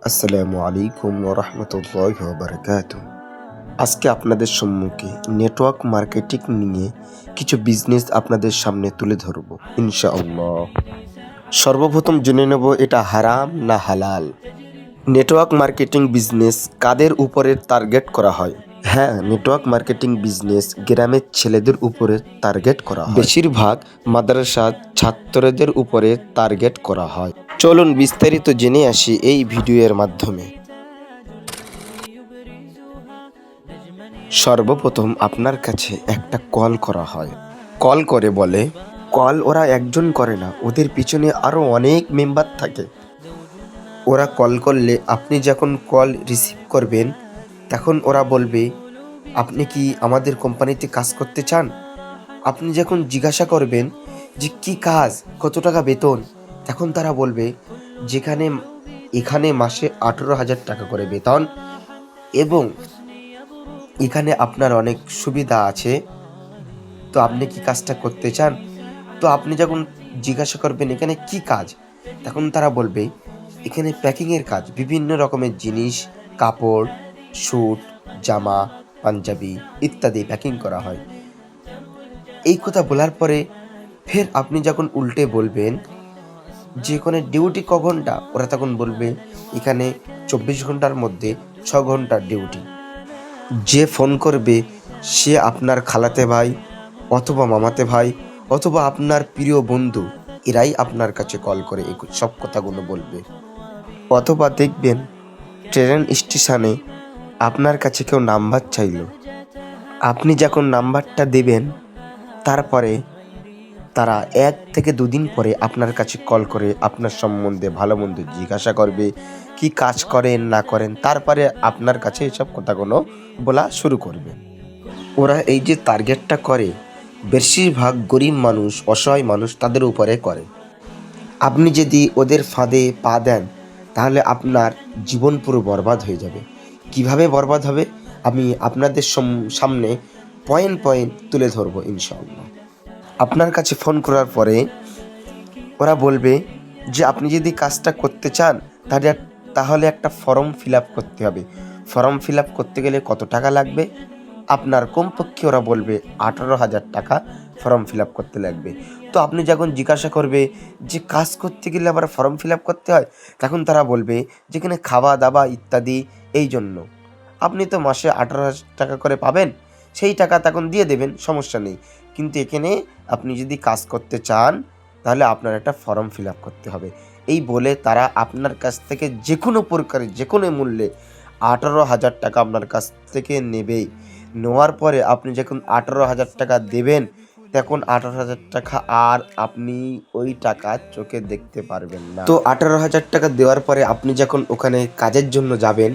আসসালামু আলাইকুম ওরহমতুল্লাহি ওয়াবারাকাতুহু। আজকে আপনাদের সম্মুখে নেটওয়ার্ক মার্কেটিং নিয়ে কিছু বিজনেস আপনাদের সামনে তুলে ধরব ইনশাআল্লাহ। সর্বপ্রথম জেনে নেব এটা হারাম না হালাল। নেটওয়ার্ক মার্কেটিং বিজনেস কাদের উপরে টার্গেট করা হয়? হ্যাঁ, নেটওয়ার্ক মার্কেটিং বিজনেস গ্রামের ছেলেদের উপরে টার্গেট করা হয়। বেশিরভাগ মাদ্রাসার ছাত্রদের উপরে টার্গেট করা হয়। চলুন বিস্তারিত জেনে আসি এই ভিডিওর মাধ্যমে। সর্বপ্রথম আপনার কাছে একটা কল করা হয়। কল করে বলে, কল ওরা একজন করে না, ওদের পিছনে আরও অনেক মেম্বার থাকে। ওরা কল করলে আপনি যখন কল রিসিভ করবেন তখন ওরা বলবে, আপনি কি আমাদের কোম্পানিতে কাজ করতে চান? আপনি যখন জিজ্ঞাসা করবেন যে কি কাজ, কত টাকা বেতন, তখন তারা বলবে এখানে মাসে 18,000 টাকা করে বেতন এবং এখানে আপনার অনেক সুবিধা আছে, তো আপনি কি কাজটা করতে চান? তো আপনি যখন জিজ্ঞাসা করবেন এখানে কি কাজ, তখন তারা বলবে এখানে প্যাকিংয়ের কাজ, বিভিন্ন রকমের জিনিস, কাপড়, স্যুট, জামা, পাঞ্জাবি ইত্যাদি প্যাকিং করা হয়। এই কথা বলার পরে ফের আপনি যখন উল্টে বলবেন যে এখানে ডিউটি ক ঘন্টা, ওরা তখন বলবে এখানে 24 ঘন্টার মধ্যে 6 ঘন্টার ডিউটি। যে ফোন করবে সে আপনার খালাতে ভাই অথবা মামাতে ভাই অথবা আপনার প্রিয় বন্ধু, এরাই আপনার কাছে কল করে এই সব কথাগুলো বলবে। অথবা দেখবেন ট্রেন স্টেশনে আপনার কাছে কেউ নাম্বার চাইল, আপনি যখন নাম্বারটা দেবেন তারপরে তারা 1 থেকে 2 দিন পরে আপনার কাছে কল করে আপনার সম্বন্ধে ভালো মন্দ জিজ্ঞাসা করবে, কি কাজ করেন না করেন, তারপরে আপনার কাছে এসব কথাগুলো বলা শুরু করবে। ওরা এই যে টার্গেটটা করে, বেশিরভাগ গরিব মানুষ, অসহায় মানুষ তাদের উপরে করে। আপনি যদি ওদের ফাঁদে পা দেন তাহলে আপনার জীবন পুরো বরবাদ হয়ে যাবে। কিভাবে বরবাদ হবে আমি আপনাদের সামনে পয়েন্ট পয়েন্ট তুলে ধরবো ইনশাআল্লাহ। আপনার কাছে ফোন করার পরে ওরা বলবে যে আপনি যদি কাজটা করতে চান তাহলে একটা ফর্ম ফিল আপ করতে হবে। ফর্ম ফিল আপ করতে গেলে কত টাকা লাগবে? আপনার কমপক্ষে ওরা বলবে 18,000 টাকা ফর্ম ফিল আপ করতে লাগবে। তো আপনি যখন জিজ্ঞাসা করবে যে কাজ করতে গেলে আবার ফর্ম ফিল আপ করতে হয়, তখন তারা বলবে যেখানে খাওয়া দাওয়া ইত্যাদি, এই জন্য আপনি তো মাসে 18,000 টাকা করে পাবেন, সেই টাকা তখন দিয়ে দেবেন, সমস্যা নেই। কিন্তু এখানে আপনি যদি কাজ করতে চান তাহলে আপনার একটা ফর্ম ফিল আপ করতে হবে। এই বলে তারা আপনার কাছ থেকে যে কোনো প্রকারে যে কোনো মূল্যে 18,000 টাকা আপনার কাছ থেকে নেবেই। নেওয়ার পরে আপনি যখন 18,000 টাকা দেবেন তখন 18,000 টাকা আর আপনি ওই টাকা চোখে দেখতে পারবেন না। তো 18,000 টাকা দেওয়ার পরে আপনি যখন ওখানে কাজের জন্য যাবেন,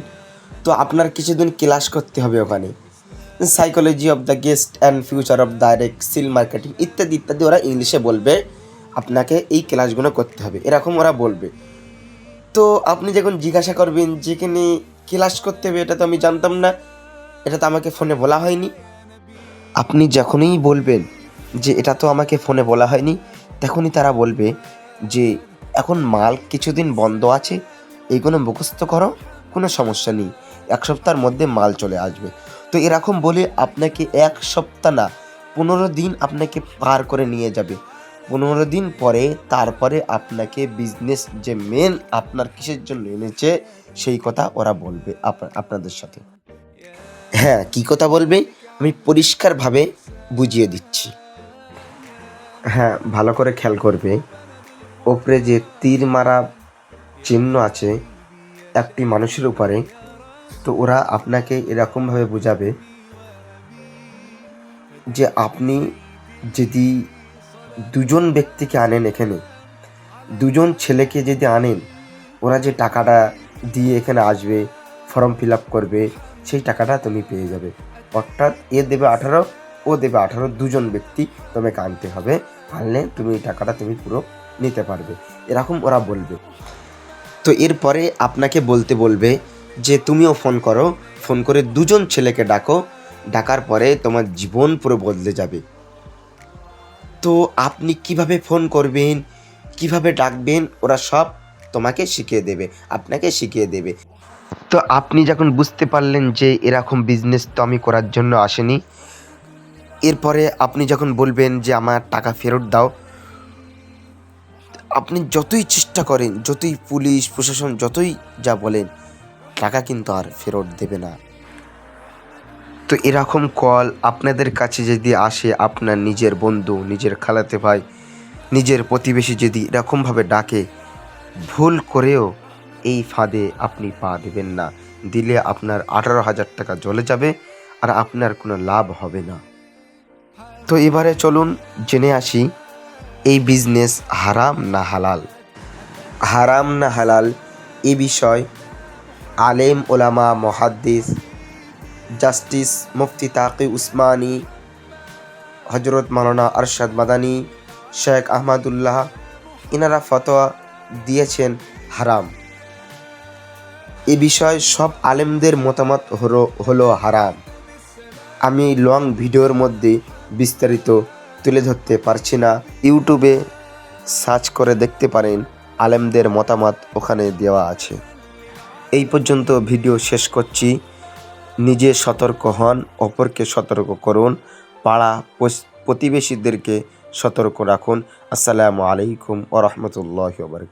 তো আপনার কিছুদিন ক্লাস করতে হবে ওখানে, psychology of the guest and future of direct sale marketing ইত্যাদি ইত্যাদি, ওরা ইংলিশে বলবে আপনাকে এই ক্লাসগুলো করতে হবে, এরকম ওরা বলবে। তো আপনি যখন জিজ্ঞাসা করবেন যেখানে ক্লাস করতে হবে, এটা তো আমি জানতাম না, এটা তো আমাকে ফোনে বলা হয়নি। আপনি যখনই বলবেন যে এটা তো আমাকে ফোনে বলা হয়নি, তখনই তারা বলবে যে এখন মাল কিছুদিন বন্ধ আছে, এইগুলো মুখস্থ করো, কোনো সমস্যা নেই, 1 সপ্তাহের মধ্যে মাল চলে আসবে। তো এরকম বলে আপনাকে 1 সপ্তাহ না 15 দিন আপনাকে পার করে নিয়ে যাবে। 15 দিন পরে তারপরে আপনাকে বিজনেস যে মেন আপনার কিসের জন্য এনেছে সেই কথা ওরা বলবে আপনাদের সাথে। হ্যাঁ, কি কথা বলবে আমি পরিষ্কারভাবে বুঝিয়ে দিচ্ছি। হ্যাঁ, ভালো করে খেয়াল করবে, ওপরে যে তীর মারা চিহ্ন আছে একটি মানুষের উপরে, তো ওরা আপনাকে এরকমভাবে বোঝাবে যে আপনি যদি 2জন ব্যক্তিকে আনেন, এখানে 2জন ছেলেকে যদি আনেন, ওরা যে টাকাটা দিয়ে এখানে আসবে, ফর্ম ফিল আপ করবে, সেই টাকাটা তুমি পেয়ে যাবে। অর্থাৎ এ দেবে 18, ও দেবে 18, 2জন ব্যক্তি তোমাকে আনতে হবে, আনলে তুমি এই টাকাটা তুমি পুরো নিতে পারবে, এরকম ওরা বলবে। তো এরপরে আপনাকে বলতে বলবে যে তুমিও ফোন করো, ফোন করে 2জন ছেলেকে ডাকো, ডাকার পরে তোমার জীবন পুরো বদলে যাবে। তো আপনি কিভাবে ফোন করবেন, কিভাবে ডাকবেন, ওরা সব তোমাকে শিখিয়ে দেবে, আপনাকে শিখিয়ে দেবে। তো আপনি যখন বুঝতে পারলেন যে এরকম বিজনেস তো আমি করার জন্য আসেনি, এরপরে আপনি যখন বলবেন যে আমার টাকা ফেরত দাও, আপনি যতই চেষ্টা করেন, যতই পুলিশ প্রশাসন যতই যা বলেন, টাকা কিন্তু আর ফেরত দেবে না। তো এরকম কল আপনাদের কাছে যদি আসে, আপনার নিজের বন্ধু, নিজের খালাতে ভাই, নিজের প্রতিবেশী যদি এরকমভাবে ডাকে, ভুল করেও এই ফাঁদে আপনি পা দেবেন না। দিলে আপনার 18,000 টাকা জ্বলে যাবে আর আপনার কোনো লাভ হবে না। তো এবারে চলুন জেনে আসি এই বিজনেস হারাম না হালাল। হারাম না হালাল এ বিষয় আলেম ওলামা মুহাদ্দিস জাস্টিস মুফতি তাকি উসমানী, হজরত মাওলানা আরশাদ মাদানী, শেখ আহমদুল্লাহ, এনারা ফতোয়া দিয়েছেন হারাম। এ বিষয়ে সব আলেমদের মতামত হলো হারাম। আমি লং ভিডিওর মধ্যে বিস্তারিত তুলে ধরতে পারছি না, ইউটিউবে সার্চ করে দেখতে পারেন, আলেমদের মতামত ওখানে দেওয়া আছে। এই পর্যন্ত ভিডিও শেষ করছি। নিজে সতর্ক হন, অপরকে সতর্ক করুন, পাড়া প্রতিবেশীদেরকে সতর্ক রাখুন। আসসালামু আলাইকুম ওয়া রাহমাতুল্লাহি ওয়া বারাকাতুহু।